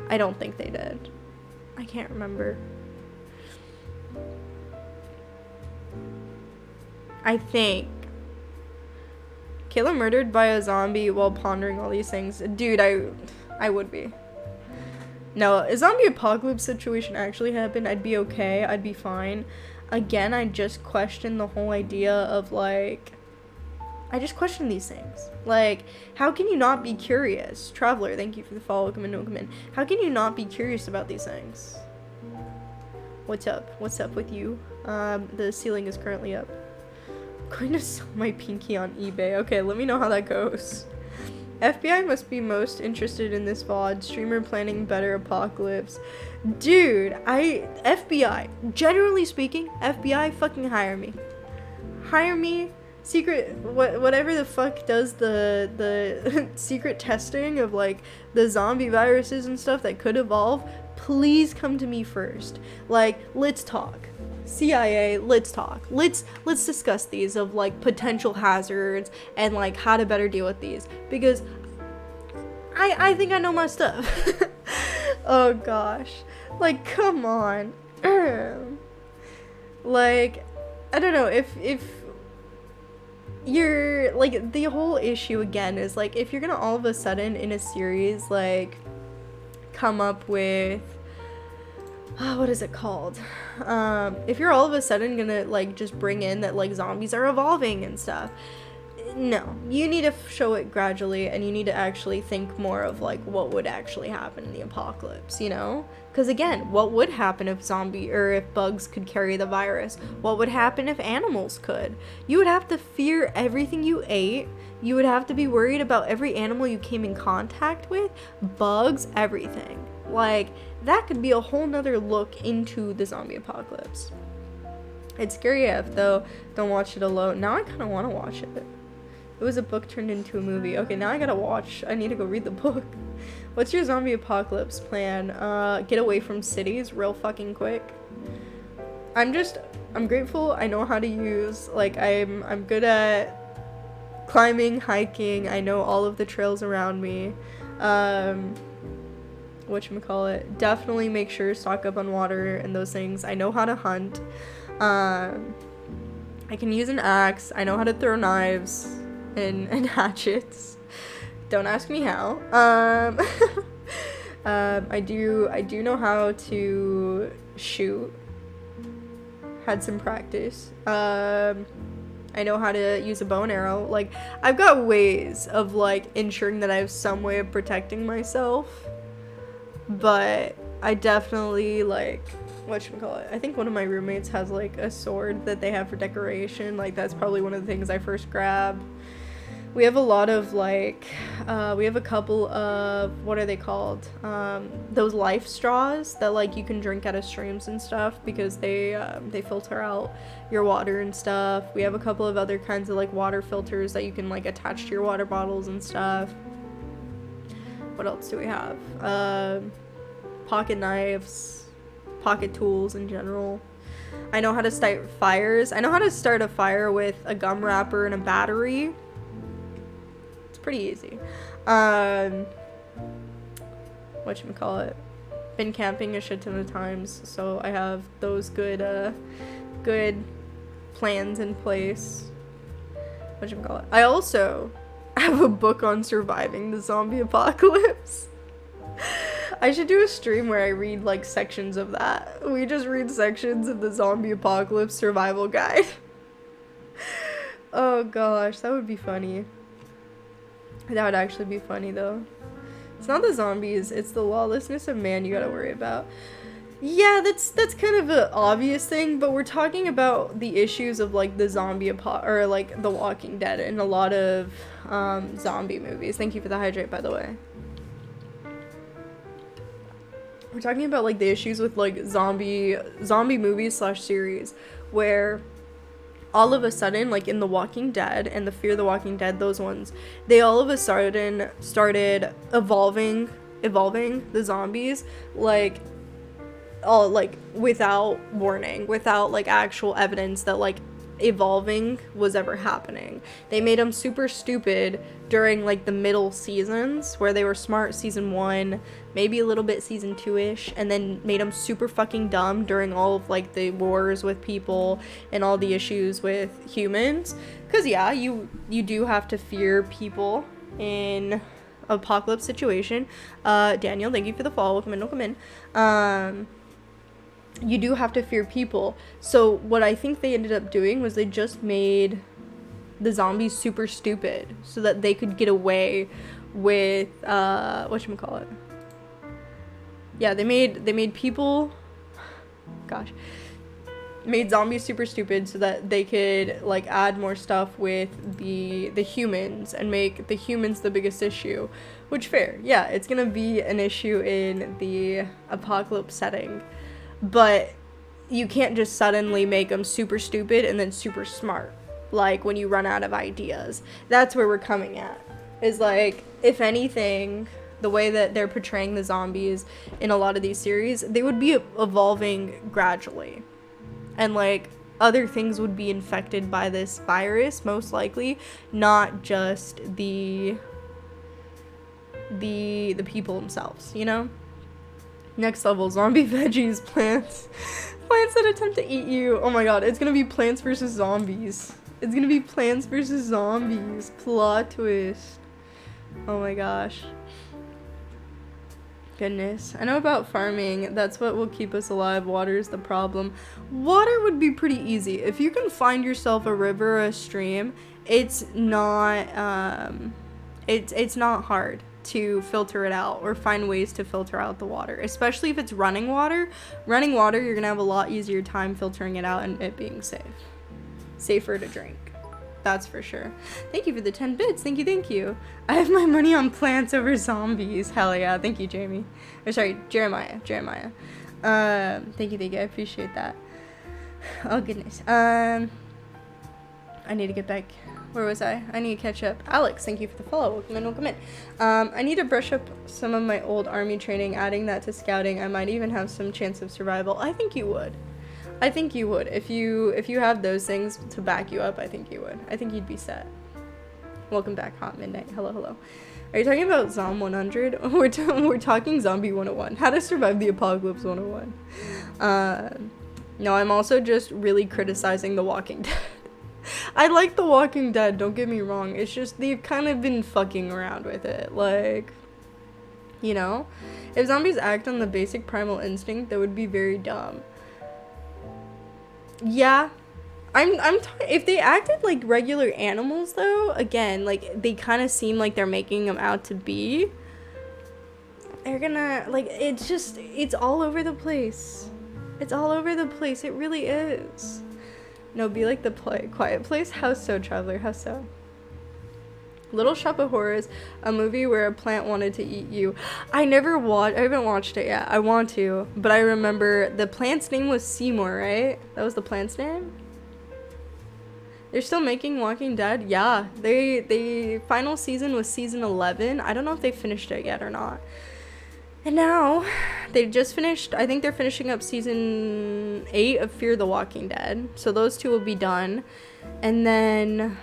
I don't think they did. I can't remember. I think. Kayla murdered by a zombie while pondering all these things. Dude, I would be. No, a zombie apocalypse situation actually happened, I'd be okay. I'd be fine. Again, I just question the whole idea of, like... I just question these things. Like, how can you not be curious? Traveler, thank you for the follow. Welcome in. How can you not be curious about these things? What's up? What's up with you? The ceiling is currently up. I'm going to sell my pinky on eBay. Okay, let me know how that goes. FBI must be most interested in this VOD. Streamer planning better apocalypse. Dude, FBI. Generally speaking, FBI, fucking hire me. Hire me. Secret, whatever the fuck does the secret testing of, like, the zombie viruses and stuff that could evolve, please come to me first. Like, let's talk. CIA, let's talk. Let's discuss these of, like, potential hazards and, like, how to better deal with these. Because I think I know my stuff. Oh gosh. Like, come on. Like, I don't know, if you're, like, the whole issue again is, like, if you're gonna all of a sudden in a series, like, come up with, what is it called? If you're all of a sudden gonna, like, just bring in that, like, zombies are evolving and stuff, no, you need to show it gradually, and you need to actually think more of, like, what would actually happen in the apocalypse, you know? Because again, what would happen if if bugs could carry the virus? What would happen if animals could? You would have to fear everything you ate. You would have to be worried about every animal you came in contact with, bugs, everything. Like, that could be a whole nother look into the zombie apocalypse. It's scary AF though. Don't watch it alone. Now I kind of want to watch it. It was a book turned into a movie. Okay, now I gotta watch. I need to go read the book. What's your zombie apocalypse plan? Get away from cities real fucking quick. I'm grateful I know how to use, like, I'm good at climbing, hiking. I know all of the trails around me. Whatchamacallit. Definitely make sure to stock up on water and those things. I know how to hunt. I can use an axe. I know how to throw knives and hatchets. Don't ask me how. I do know how to shoot. Had some practice. I know how to use a bow and arrow. Like, I've got ways of, like, ensuring that I have some way of protecting myself. But I definitely, like, whatchamacallit, I think one of my roommates has, like, a sword that they have for decoration. Like, that's probably one of the things I first grabbed. We have a lot of, like, we have a couple of, what are they called? Those life straws that, like, you can drink out of streams and stuff because they filter out your water and stuff. We have a couple of other kinds of, like, water filters that you can, like, attach to your water bottles and stuff. What else do we have? Pocket knives, pocket tools in general. I know how to start fires. I know how to start a fire with a gum wrapper and a battery. Pretty easy. Whatchamacallit, been camping a shit ton of times, so I have those good plans in place. Whatchamacallit, I also have a book on surviving the zombie apocalypse. I should do a stream where I read, like, sections of that. We just read sections of the zombie apocalypse survival guide. Oh gosh, that would be funny. That would actually be funny though. It's not the zombies, it's the lawlessness of man you gotta worry about. Yeah, that's kind of an obvious thing, but we're talking about the issues of like the or like The Walking Dead in a lot of zombie movies. Thank you for the hydrate, by the way. We're talking about like the issues with like zombie movies / series where all of a sudden, like in The Walking Dead and the Fear the Walking Dead, those ones, they all of a sudden started evolving the zombies like all like without warning, without like actual evidence that like evolving was ever happening. They made them super stupid during like the middle seasons where they were smart season 1, maybe a little bit season 2ish, and then made them super fucking dumb during all of like the wars with people and all the issues with humans. Cause yeah, you do have to fear people in apocalypse situation. Daniel, thank you for the follow. Welcome in. You do have to fear people. So what I think they ended up doing was they just made the zombies super stupid so that they could get away with whatchamacallit. Yeah, they made people made zombies super stupid so that they could like add more stuff with the humans and make the humans the biggest issue. Which fair. Yeah, it's going to be an issue in the apocalypse setting. But you can't just suddenly make them super stupid and then super smart. Like when you run out of ideas. That's where we're coming at. Is like, if anything, the way that they're portraying the zombies in a lot of these series, they would be evolving gradually. And like other things would be infected by this virus, most likely, not just the people themselves, you know? Next level, zombie veggies, plants that attempt to eat you. Oh my god, it's gonna be Plants vs. Zombies. It's gonna be Plants vs. Zombies. Plot twist. Oh my gosh. Goodness. I know about farming. That's what will keep us alive. Water is the problem. Water would be pretty easy. If you can find yourself a river or a stream, it's not not hard to filter it out or find ways to filter out the water, especially if it's running water. Running water, you're gonna have a lot easier time filtering it out and it being safer to drink. That's for sure. Thank you for the 10 bits. Thank you. I have my money on plants over zombies. Hell yeah. Thank you, Jamie. Or sorry, Jeremiah. Thank you. I appreciate that. Oh goodness. I need to get back. Where was I? I need to catch up. Alex, thank you for the follow. Welcome in. I need to brush up some of my old army training. Adding that to scouting, I might even have some chance of survival. I think you would. If you have those things to back you up, I think you would. I think you'd be set. Welcome back, Hot Midnight. Hello. Are you talking about Zom 100? We're talking Zombie 101. How to survive the apocalypse 101. No, I'm also just really criticizing The Walking Dead. I like The Walking Dead, don't get me wrong. It's just they've kind of been fucking around with it. Like, you know? If zombies act on the basic primal instinct, that would be very dumb. Yeah. If they acted like regular animals, though, again, like, they kind of seem like they're making them out to be. They're gonna, like, it's all over the place. It's all over the place. It really is. No, be like the Quiet Place. How so, Traveler? How so? Little Shop of Horrors, a movie where a plant wanted to eat you. I haven't watched it yet. I want to, but I remember the plant's name was Seymour, right? That was the plant's name? They're still making Walking Dead? Yeah. They final season was season 11. I don't know if they finished it yet or not. And now, they just finished, I think they're finishing up season 8 of Fear the Walking Dead. So those two will be done. And then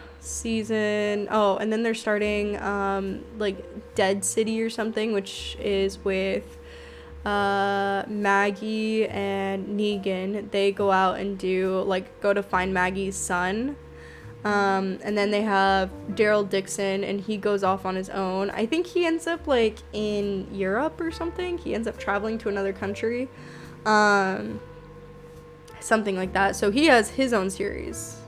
and then they're starting, like, Dead City or something, which is with Maggie and Negan. They go out and go to find Maggie's son. And then they have Daryl Dixon, and he goes off on his own. I think he ends up, like, in Europe or something. He ends up traveling to another country. Something like that. So he has his own series.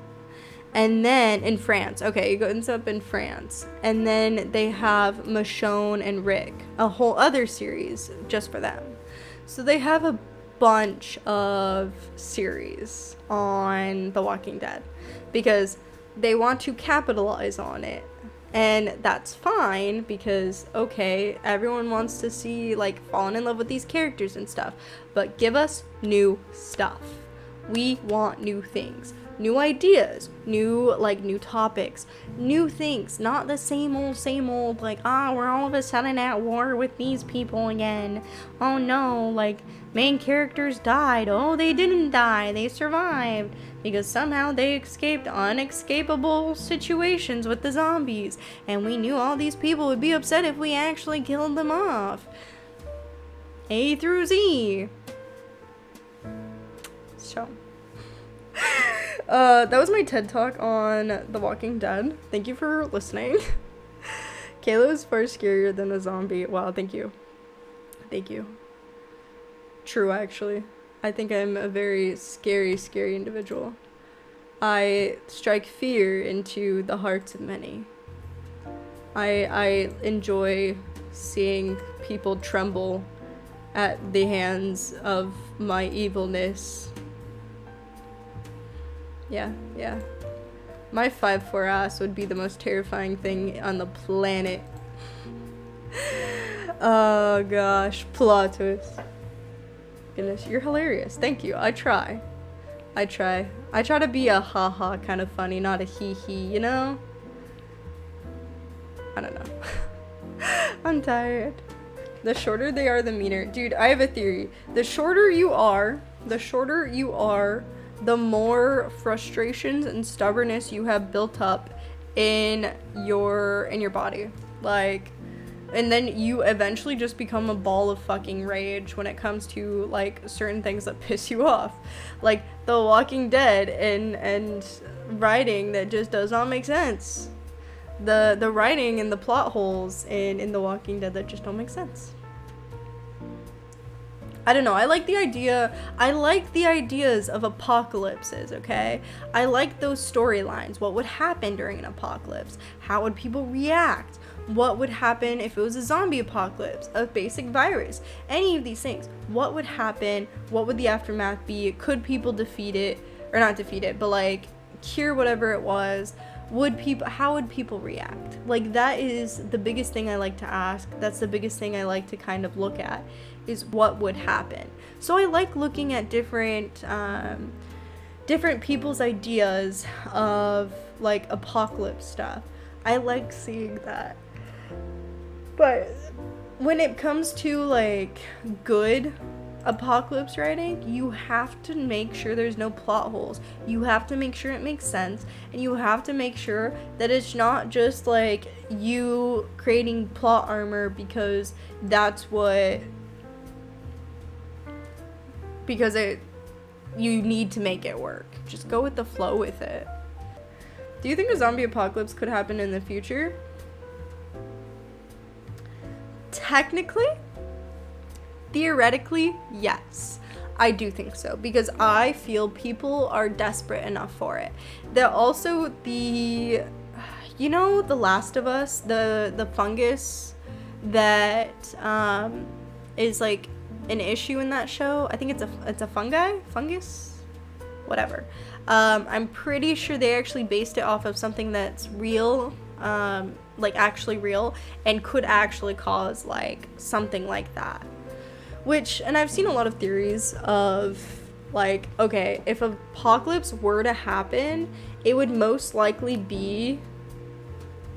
And then in France, okay, it ends up in France. And then they have Michonne and Rick, a whole other series just for them. So they have a bunch of series on The Walking Dead because they want to capitalize on it. And that's fine because, okay, everyone wants to see, like, falling in love with these characters and stuff. But give us new stuff. We want new things. New ideas. New topics. New things. Not the same old, like, we're all of a sudden at war with these people again. Oh no, like, main characters died. Oh, they didn't die. They survived. Because somehow they escaped unescapable situations with the zombies. And we knew all these people would be upset if we actually killed them off. A through Z. So. That was my TED Talk on The Walking Dead. Thank you for listening. Kayla is far scarier than a zombie. Wow, thank you. Thank you. True, actually. I think I'm a very scary individual. I strike fear into the hearts of many. I enjoy seeing people tremble at the hands of my evilness. Yeah. My 5'4" ass would be the most terrifying thing on the planet. Oh gosh, plot twist. Goodness, you're hilarious. Thank you. I try to be a haha kind of funny, not a hee hee, you know? I don't know. I'm tired. The shorter they are, the meaner. Dude, I have a theory. The shorter you are, the more frustrations and stubbornness you have built up in your body. Like, and then you eventually just become a ball of fucking rage when it comes to, like, certain things that piss you off. Like, The Walking Dead and writing that just does not make sense. The writing and the plot holes in The Walking Dead that just don't make sense. I don't know, I like the ideas of apocalypses, okay? I like those storylines. What would happen during an apocalypse? How would people react? What would happen if it was a zombie apocalypse, a basic virus, any of these things? What would happen? What would the aftermath be? Could people defeat it? Or not defeat it, but, like, cure whatever it was? How would people react? Like, that is the biggest thing I like to ask. That's the biggest thing I like to kind of look at, is what would happen. So I like looking at different people's ideas of, like, apocalypse stuff. I like seeing that. But when it comes to, like, good apocalypse writing, you have to make sure there's no plot holes. You have to make sure it makes sense, and you have to make sure that it's not just, like, you creating plot armor because you need to make it work. Just go with the flow with it. Do you think a zombie apocalypse could happen in the future? Technically, theoretically, yes. I do think so, because I feel people are desperate enough for it. They're also the Last of Us, the fungus that is, like, an issue in that show. I think it's a fungus, whatever. I'm pretty sure they actually based it off of something that's real, like, actually real, and could actually cause, like, something like that. And I've seen a lot of theories of, like, okay, if apocalypse were to happen, it would most likely be,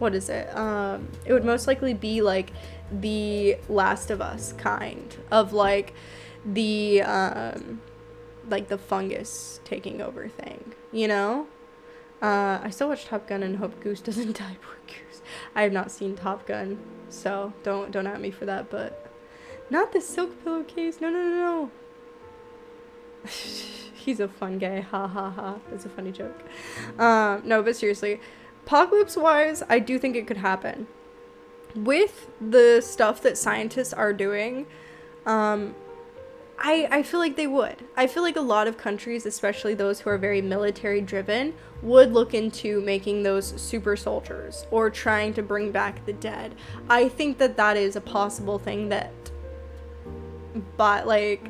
it would most likely be, like, the Last of Us kind of, like, the fungus taking over thing, you know? I still watch Top Gun and hope Goose doesn't die. Poor Goose. I have not seen Top Gun, so don't at me for that, but not the silk pillowcase. No. He's a fun guy. Ha ha ha. That's a funny joke. No, but seriously, apocalypse wise, I do think it could happen. With the stuff that scientists are doing, I feel like they would. I feel like a lot of countries, especially those who are very military driven, would look into making those super soldiers or trying to bring back the dead. I think that that is a possible thing that, but like,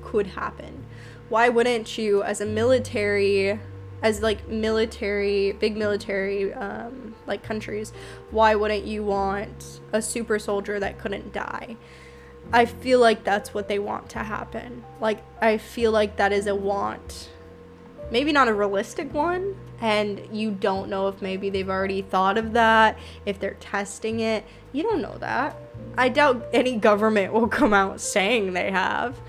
could happen. Why wouldn't you, as a military, as like military, big military, like countries, why wouldn't you want a super soldier that couldn't die? I feel like that's what they want to happen. Like, I feel like that is a want. Maybe not a realistic one, and you don't know if maybe they've already thought of that, if they're testing it. You don't know that. I doubt any government will come out saying they have.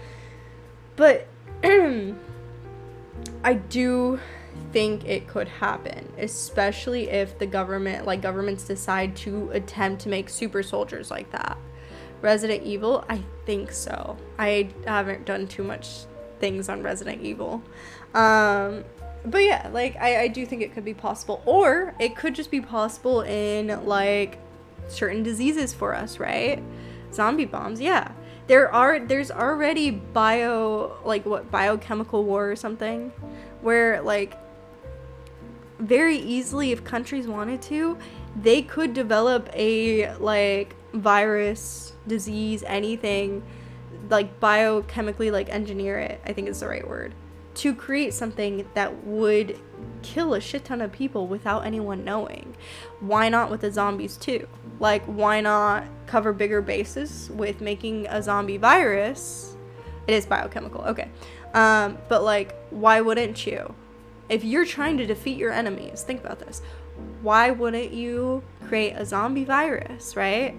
But I do think it could happen, especially if the governments decide to attempt to make super soldiers like that. Resident Evil, I think so. I haven't done too much things on Resident Evil. But yeah, like, I do think it could be possible. Or it could just be possible in, like, certain diseases for us, right? Zombie bombs, yeah. There's already biochemical war or something, where, like, very easily, if countries wanted to, they could develop a, like, virus, disease, anything, like, biochemically, like, engineer it, I think is the right word, to create something that would kill a shit ton of people without anyone knowing. Why not with the zombies too? Like, why not cover bigger bases with making a zombie virus? It is biochemical, okay. But, like, why wouldn't you? If you're trying to defeat your enemies, think about this. Why wouldn't you create a zombie virus, right?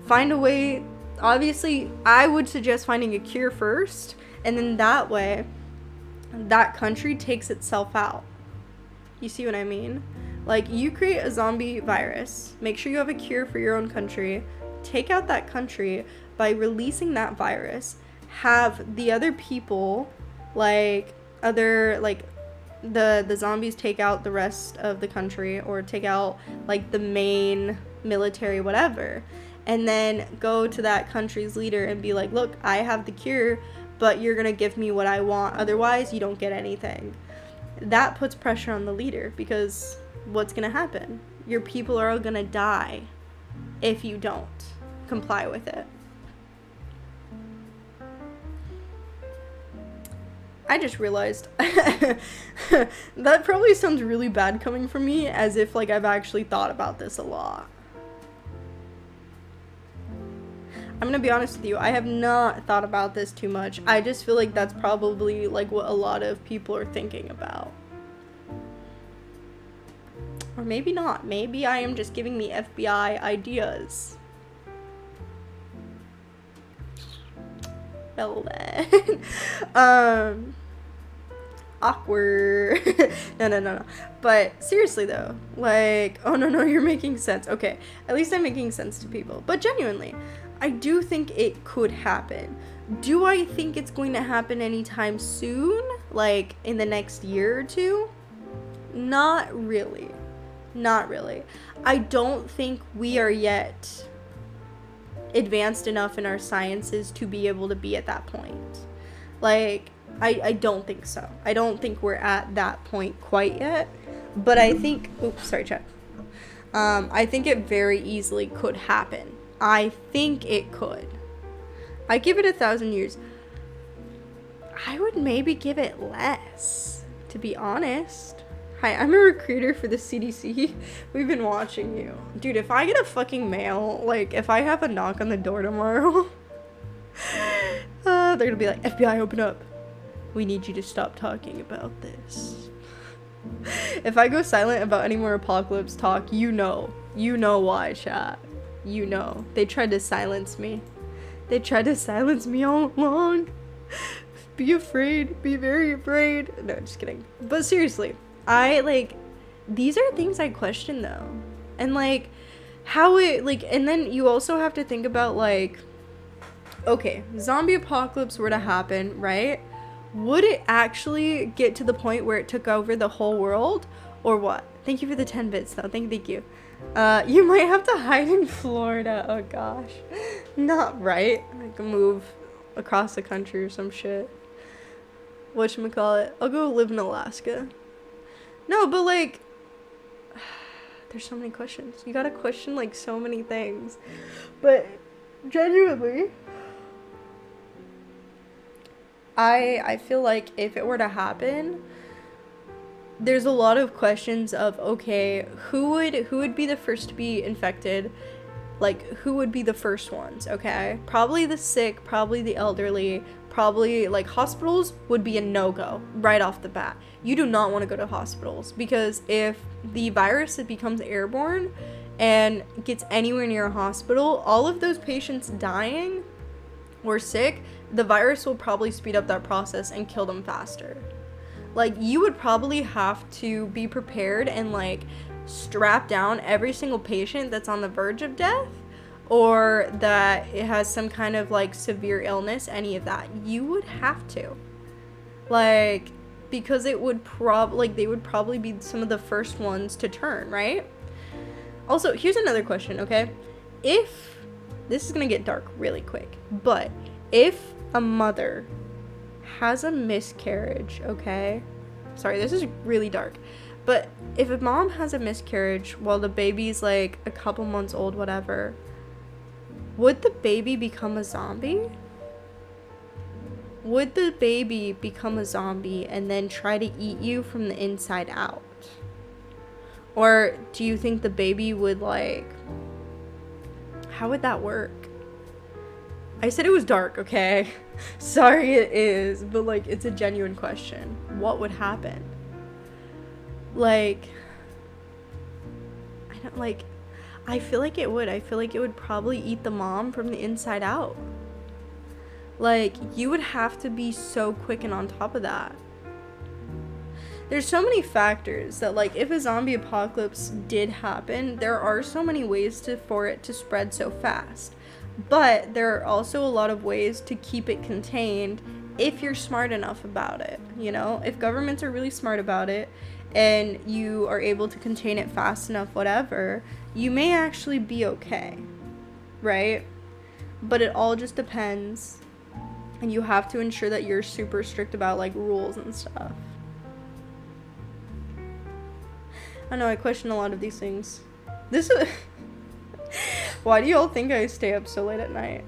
Find a way. Obviously, I would suggest finding a cure first, and then that way, that country takes itself out. You see what I mean? Like, you create a zombie virus, make sure you have a cure for your own country, take out that country by releasing that virus, have the other people, like, the zombies take out the rest of the country, or take out, like, the main military, whatever, and then go to that country's leader and be like, look, I have the cure, but you're gonna give me what I want, otherwise you don't get anything. That puts pressure on the leader, because what's gonna happen? Your people are all gonna die if you don't comply with it. I just realized that probably sounds really bad coming from me, as if, like, I've actually thought about this a lot. I'm gonna be honest with you, I have not thought about this too much. I just feel like that's probably, like, what a lot of people are thinking about. Or maybe not. Maybe I am just giving the FBI ideas. Well then. Awkward. No. But seriously though, like, oh no, you're making sense. Okay, at least I'm making sense to people. But genuinely, I do think it could happen. Do I think it's going to happen anytime soon? Like, in the next year or two? Not really. I don't think we are yet advanced enough in our sciences to be able to be at that point. Like, I don't think so. I don't think we're at that point quite yet. But I think, oops, sorry, Chad. I think it very easily could happen. I think it could. I give it 1,000 years. I would maybe give it less, to be honest. Hi, I'm a recruiter for the CDC. We've been watching you. Dude, if I get a fucking mail, like, if I have a knock on the door tomorrow, they're gonna be like, FBI, open up. We need you to stop talking about this. If I go silent about any more apocalypse talk, you know why, chat. You know. They tried to silence me. They tried to silence me all along. Be afraid. Be very afraid. No, just kidding. But seriously, these are things I question though. And like, how it, like, and then you also have to think about, like, okay, zombie apocalypse were to happen, right? would it actually get to the point where it took over the whole world, or what? Thank you for the 10 bits, though. Thank you. You might have to hide in Florida. Oh, gosh. Not right. Like, move across the country or some shit. Whatchamacallit? I'll go live in Alaska. No, but, like, there's so many questions. You gotta question, like, so many things. But, genuinely, I feel like if it were to happen, there's a lot of questions of, okay, who would be the first to be infected? Like, who would be the first ones, okay? Probably the sick, probably the elderly, probably, like, hospitals would be a no-go right off the bat. You do not want to go to hospitals, because if the virus becomes airborne and gets anywhere near a hospital, all of those patients dying or sick, the virus will probably speed up that process and kill them faster. Like, you would probably have to be prepared and, like, strap down every single patient that's on the verge of death, or that it has some kind of, like, severe illness, any of that. You would have to. Like, because it would they would probably be some of the first ones to turn, right? Also, here's another question, okay? If, this is gonna get dark really quick, but if a mother has a miscarriage, okay? Sorry, this is really dark. But if a mom has a miscarriage while the baby's like a couple months old, whatever, would the baby become a zombie? Would the baby become a zombie and then try to eat you from the inside out? Or do you think the baby would, like, how would that work? I said it was dark, okay? Sorry, it is, but, like, it's a genuine question. What would happen? Like, I don't, like, I feel like it would. I feel like it would probably eat the mom from the inside out. Like, you would have to be so quick and on top of that. There's so many factors that, like, if a zombie apocalypse did happen, there are so many ways for it to spread so fast. But there are also a lot of ways to keep it contained if you're smart enough about it, you know? If governments are really smart about it and you are able to contain it fast enough, whatever, you may actually be okay, right? But it all just depends, and you have to ensure that you're super strict about, like, rules and stuff. I know, I question a lot of these things. This is... Why do y'all think I stay up so late at night?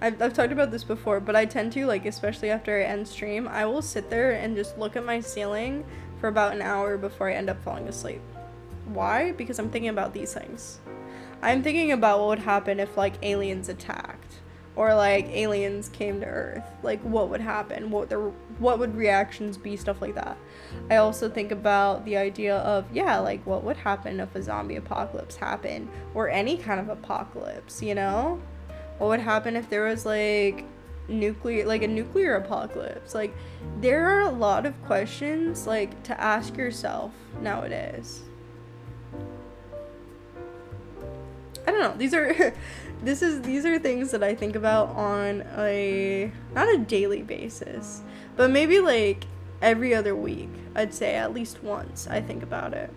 I've talked about this before, but I tend to, like, especially after I end stream, I will sit there and just look at my ceiling for about an hour before I end up falling asleep. Why? Because I'm thinking about these things. I'm thinking about what would happen if, like, aliens attacked, or, like, aliens came to Earth. Like, what would happen? What would reactions be? Stuff like that. I also think about the idea of, yeah, like, what would happen if a zombie apocalypse happened, or any kind of apocalypse, you know? What would happen if there was, like, a nuclear apocalypse? Like, there are a lot of questions, like, to ask yourself nowadays. I don't know. These are things that I think about on not a daily basis, but maybe, like, every other week. I'd say at least once I think about it.